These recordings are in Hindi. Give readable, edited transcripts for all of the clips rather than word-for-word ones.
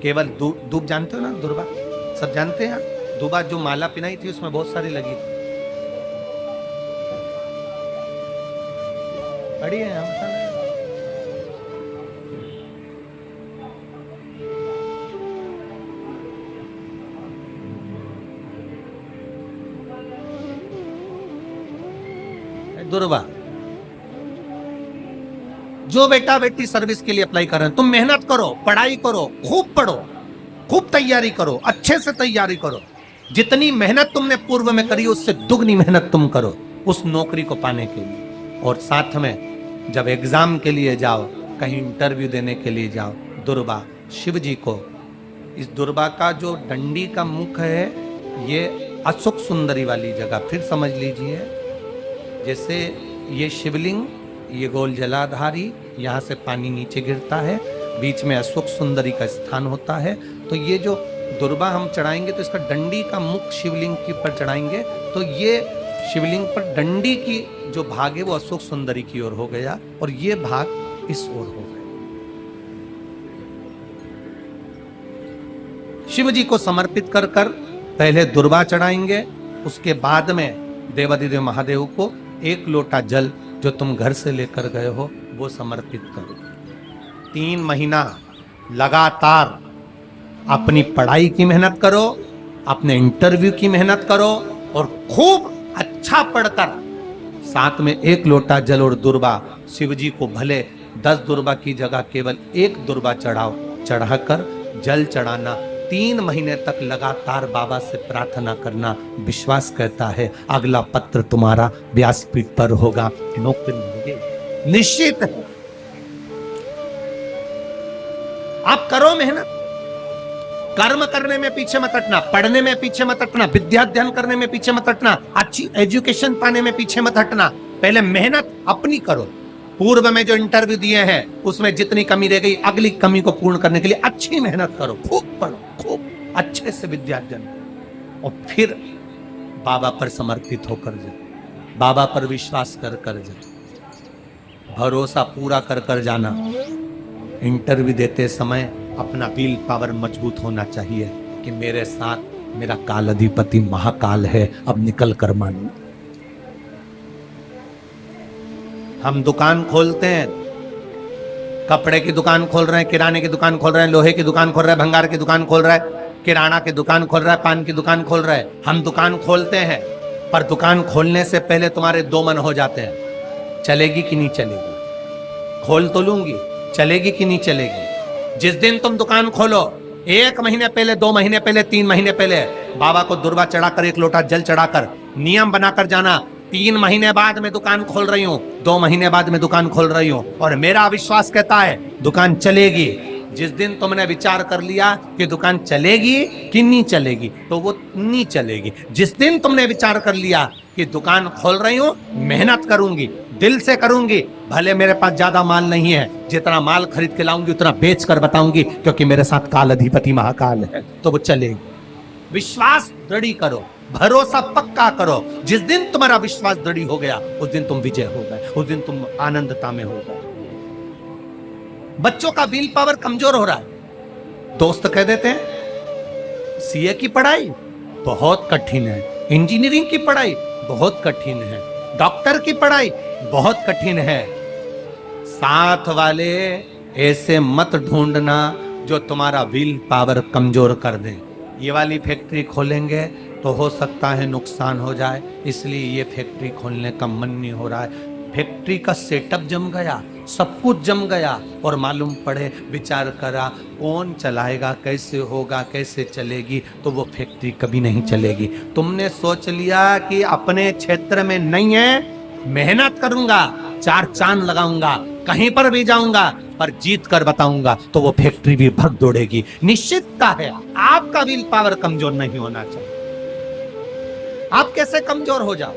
केवल दूब जानते हो ना, दुर्बा सब जानते हैं। दुबा जो माला पिनाई थी उसमें बहुत सारी लगी थी, बड़ी है यहाँ बताना। दुर्बा जो बेटा बेटी सर्विस के लिए अप्लाई कर रहे हैं, तुम मेहनत करो, पढ़ाई करो, खूब पढ़ो, खूब तैयारी करो, अच्छे से तैयारी करो। जितनी मेहनत तुमने पूर्व में करी उससे दुगनी मेहनत तुम करो उस नौकरी को पाने के लिए। और साथ में जब एग्जाम के लिए जाओ, कहीं इंटरव्यू देने के लिए जाओ, दुर्बा शिव जी को, इस दुर्बा का जो डंडी का मुख है ये अशोक सुंदरी वाली जगह, फिर समझ लीजिए जैसे ये शिवलिंग, ये गोल जलाधारी, यहाँ से पानी नीचे गिरता है, बीच में अशोक सुंदरी का स्थान होता है। तो ये जो दुर्बा हम चढ़ाएंगे तो इसका डंडी का मुख शिवलिंग के ऊपर चढ़ाएंगे तो ये शिवलिंग पर डंडी की जो भाग है वो अशोक सुंदरी की ओर हो गया और ये भाग इस ओर हो गया। शिव जी को समर्पित कर कर पहले दुर्बा चढ़ाएंगे, उसके बाद में देवाधिदेव महादेव को एक लोटा जल जो तुम घर से लेकर गए हो वो समर्पित करो। 3 महीना लगातार अपनी पढ़ाई की मेहनत करो, अपने इंटरव्यू की मेहनत करो और खूब अच्छा पढ़कर साथ में 1 लोटा जल और दुर्बा, शिव जी को भले 10 दुर्बा की जगह केवल 1 दुर्बा चढ़ाओ, चढ़ाकर जल चढ़ाना। 3 महीने तक लगातार बाबा से प्रार्थना करना। विश्वास कहता है अगला पत्र तुम्हारा व्यासपीठ पर होगा, नौकरी मिलेगी, निश्चित है। आप करो मेहनत, कर्म करने में पीछे मत हटना, पढ़ने में पीछे मत हटना, विद्या अध्ययन करने में पीछे मत हटना, अच्छी एजुकेशन पाने में पीछे मत हटना। पहले मेहनत अपनी करो। पूर्व में जो इंटरव्यू दिए हैं उसमें जितनी कमी रह गई, अगली कमी को पूर्ण करने के लिए अच्छी मेहनत करो, खूब पढ़ो, खूब अच्छे से विद्या अध्ययन, और फिर बाबा पर समर्पित होकर जाओ, बाबा पर विश्वास कर कर जाओ, भरोसा पूरा कर कर जाना। इंटरव्यू देते समय अपना विल पावर मजबूत होना चाहिए कि मेरे साथ मेरा काल अधिपति महाकाल है, अब निकल कर मानो। हम दुकान खोलते हैं, कपड़े की दुकान खोल रहे हैं, किराने की दुकान खोल रहे हैं, लोहे की दुकान खोल रहे हैं, भंगार की दुकान खोल रहा है, किराना की दुकान खोल रहा है, पान की दुकान खोल रहा है। हम दुकान खोलते हैं पर दुकान खोलने से पहले तुम्हारे 2 मन हो जाते हैं, चलेगी कि नहीं चलेगी, खोल तो लूंगी, चलेगी कि नहीं चलेगी। जिस दिन तुम दुकान खोलो 1 महीने पहले, 2 महीने पहले, 3 महीने पहले बाबा को दुर्बा चढ़ाकर 1 लोटा जल चढ़ाकर नियम बनाकर जाना, 3 महीने बाद में दुकान खोल रही हूं, 2 महीने बाद में दुकान खोल रही हूं और मेरा विश्वास कहता है दुकान चलेगी। जिस दिन तुमने विचार कर लिया कि दुकान चलेगी कि नहीं चलेगी तो वो नहीं चलेगी। जिस दिन तुमने विचार कर लिया कि दुकान खोल रही हूं, मेहनत करूंगी, दिल से करूंगी, भले मेरे पास ज्यादा माल नहीं है, जितना माल खरीद के लाऊंगी उतना बेच कर बताऊंगी क्योंकि मेरे साथ काल अधिपति महाकाल है, तो वो चलेगी। विश्वास दृढ़ करो, भरोसा पक्का करो। जिस दिन तुम्हारा विश्वास दृढ़ हो गया उस दिन तुम विजय हो गए, उस दिन तुम आनंदता में हो गए। बच्चों का विल पावर कमजोर हो रहा है, दोस्त कह देते हैं सीए की पढ़ाई बहुत कठिन है, इंजीनियरिंग की पढ़ाई बहुत कठिन है, डॉक्टर की पढ़ाई बहुत कठिन है। साथ वाले ऐसे मत ढूंढना जो तुम्हारा विल पावर कमजोर कर दे। ये वाली फैक्ट्री खोलेंगे तो हो सकता है नुकसान हो जाए, इसलिए ये फैक्ट्री खोलने का मन नहीं हो रहा है। फैक्ट्री का सेटअप जम गया, सब कुछ जम गया और मालूम पड़े, विचार करा कौन चलाएगा, कैसे होगा, कैसे चलेगी, तो वो फैक्ट्री कभी नहीं चलेगी। तुमने सोच लिया कि अपने क्षेत्र में नहीं है, मेहनत करूंगा, 4 चांद लगाऊंगा, कहीं पर भी जाऊंगा पर जीत कर बताऊंगा, तो वो फैक्ट्री भी भग दौड़ेगी। निश्चितता है आपका विल पावर कमजोर नहीं होना चाहिए। आप कैसे कमजोर हो जाओ?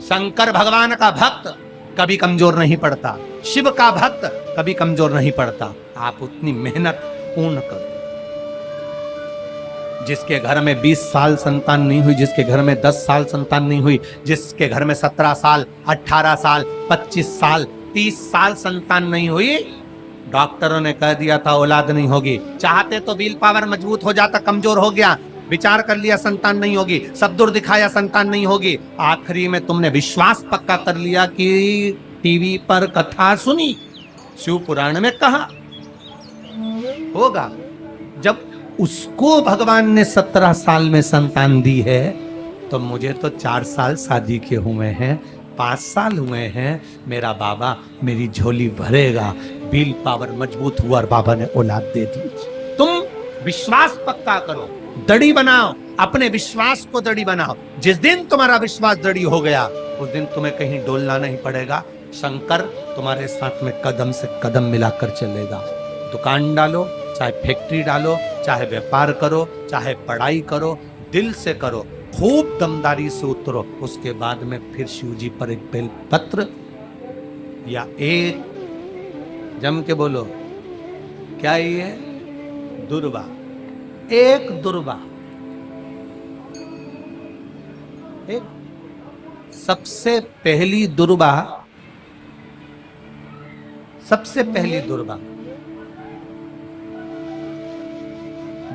शंकर भगवान का भक्त कभी कमजोर नहीं पड़ता, शिव का भक्त कभी कमजोर नहीं पड़ता। आप उतनी मेहनत पूर्ण करो। जिसके घर में 20 साल संतान नहीं हुई, जिसके घर में 10 साल संतान नहीं हुई, जिसके घर में 17 साल, 18 साल, 25 साल, 30 साल संतान नहीं हुई, डॉक्टरों ने कह दिया था औलाद नहीं होगी, चाहते तो विल पावर मजबूत हो जाता, कमजोर हो गया, विचार कर लिया संतान नहीं होगी, सब दूर दिखाया संतान नहीं होगी, आखिरी में तुमने विश्वास पक्का कर लिया कि टीवी पर कथा सुनी, शिव पुराण में कहा होगा। जब उसको भगवान ने 17 साल में संतान दी है, तो मुझे तो 4 साल शादी के हुए हैं, 5 साल हुए हैं, मेरा बाबा मेरी झोली भरेगा। विल पावर मजबूत हुआ और बाबा ने औलाद दे दी। तुम विश्वास पक्का करो, दड़ी बनाओ, अपने विश्वास को दड़ी बनाओ। जिस दिन तुम्हारा विश्वास दड़ी हो गया, उस दिन तुम्हें कहीं डोलना नहीं पड़ेगा। शंकर तुम्हारे साथ में कदम से कदम मिलाकर चलेगा। दुकान डालो, चाहे फैक्ट्री डालो, चाहे व्यापार करो, चाहे पढ़ाई करो, दिल से करो, खूब दमदारी से उतरो। उसके बाद में फिर शिव जी पर एक बेल पत्र या एक जम के बोलो, क्या ये दुर्वा, एक दुर्वा, एक सबसे पहली दुर्वा, सबसे पहली दुर्वा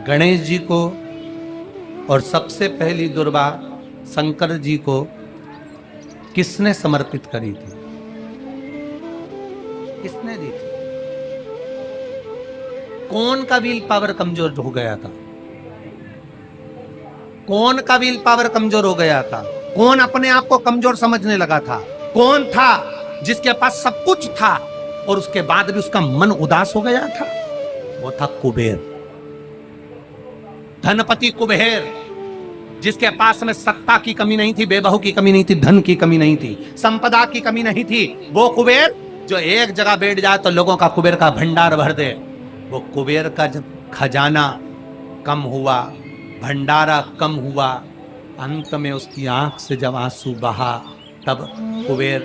गणेश जी को, और सबसे पहली दुर्वा शंकर जी को किसने समर्पित करी थी? किसने दी थी? कौन का विल पावर कमजोर हो गया था? कौन का विल पावर कमजोर हो गया था? कौन अपने आप को कमजोर समझने लगा था? कौन था जिसके पास सब कुछ था और उसके बाद भी उसका मन उदास हो गया था? वो था कुबेर, धनपति कुबेर, जिसके पास में सत्ता की कमी नहीं थी, बेबहू की कमी नहीं थी, धन की कमी नहीं थी, संपदा की कमी नहीं थी। वो कुबेर जो एक जगह बैठ जाए तो लोगों का कुबेर का भंडार भर दे। वो कुबेर का जब खजाना कम हुआ, भंडारा कम हुआ, अंत में उसकी आंख से जब आंसू बहा, तब कुबेर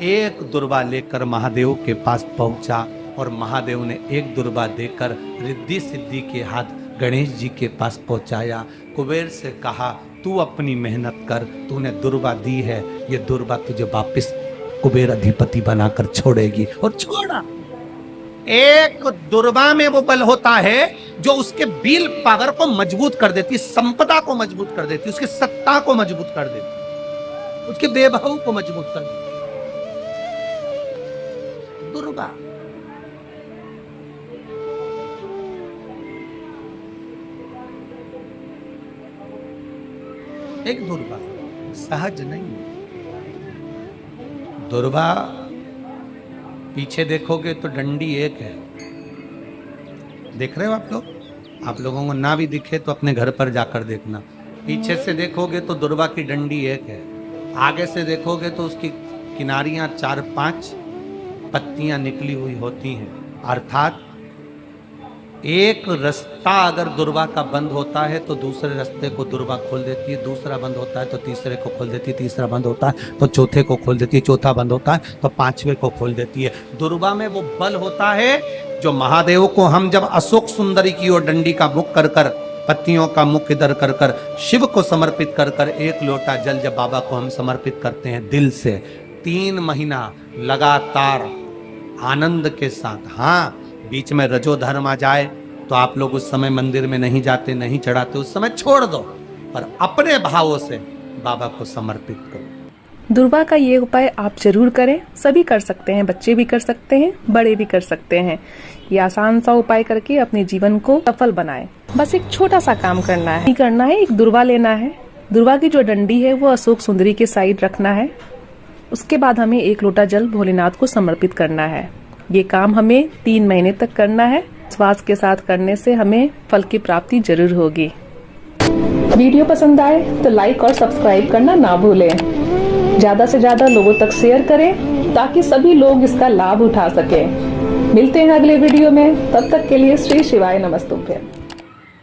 एक दुर्वा लेकर महादेव के पास पहुंचा और महादेव ने एक दुर्वा देकर रिद्धि सिद्धि के हाथ गणेश जी के पास पहुंचाया। कुबेर से कहा, तू अपनी मेहनत कर, तूने दुर्वा दी है, ये दुर्वा तुझे वापिस कुबेर अधिपति बनाकर छोड़ेगी। और छोड़ा। एक दुर्वा में वो बल होता है जो उसके विल पावर को मजबूत कर देती, संपदा को मजबूत कर देती, उसकी सत्ता को मजबूत कर देती, उसके बेबहू को मजबूत कर देती। दुर्वा एक दुर्वा सहज नहीं। दुर्वा पीछे देखोगे तो डंडी एक है, देख रहे हो आप लोग? आप लोगों को ना भी दिखे तो अपने घर पर जाकर देखना। पीछे से देखोगे तो दुर्वा की डंडी एक है, आगे से देखोगे तो उसकी किनारियां 4-5 पत्तियां निकली हुई होती हैं। अर्थात एक रास्ता अगर दुर्वा का बंद होता है तो दूसरे रास्ते को दुर्वा खोल देती है, दूसरा बंद होता है तो तीसरे को खोल देती है, तीसरा बंद होता है तो चौथे को खोल देती है, चौथा बंद होता है तो 5वें को खोल देती है। दुर्वा में वो बल होता है जो महादेव को हम जब अशोक सुंदरी की ओर डंडी का मुख कर कर, पत्तियों का मुख इधर कर कर, शिव को समर्पित कर कर, एक लोटा जल जब बाबा को हम समर्पित करते हैं दिल से, 3 महीना लगातार आनंद के साथ, हाँ बीच में रजो धर्म आ जाए तो आप लोग उस समय मंदिर में नहीं जाते, नहीं चढ़ाते, उस समय छोड़ दो, पर अपने भावों से बाबा को समर्पित करो। दुर्वा का ये उपाय आप जरूर करें, सभी कर सकते हैं, बच्चे भी कर सकते हैं, बड़े भी कर सकते हैं। ये आसान सा उपाय करके अपने जीवन को सफल बनाएं। बस एक छोटा सा काम करना है, एक दुर्वा लेना है, दुर्वा की जो डंडी है वो अशोक सुंदरी के साइड रखना है। उसके बाद हमें 1 लोटा जल भोलेनाथ को समर्पित करना है। ये काम हमें 3 महीने तक करना है। विश्वास के साथ करने से हमें फल की प्राप्ति जरूर होगी। वीडियो पसंद आए तो लाइक और सब्सक्राइब करना ना भूलें। ज्यादा से ज्यादा लोगों तक शेयर करें ताकि सभी लोग इसका लाभ उठा सकें। मिलते हैं अगले वीडियो में, तब तक के लिए श्री शिवाय नमस्तुभ्यं।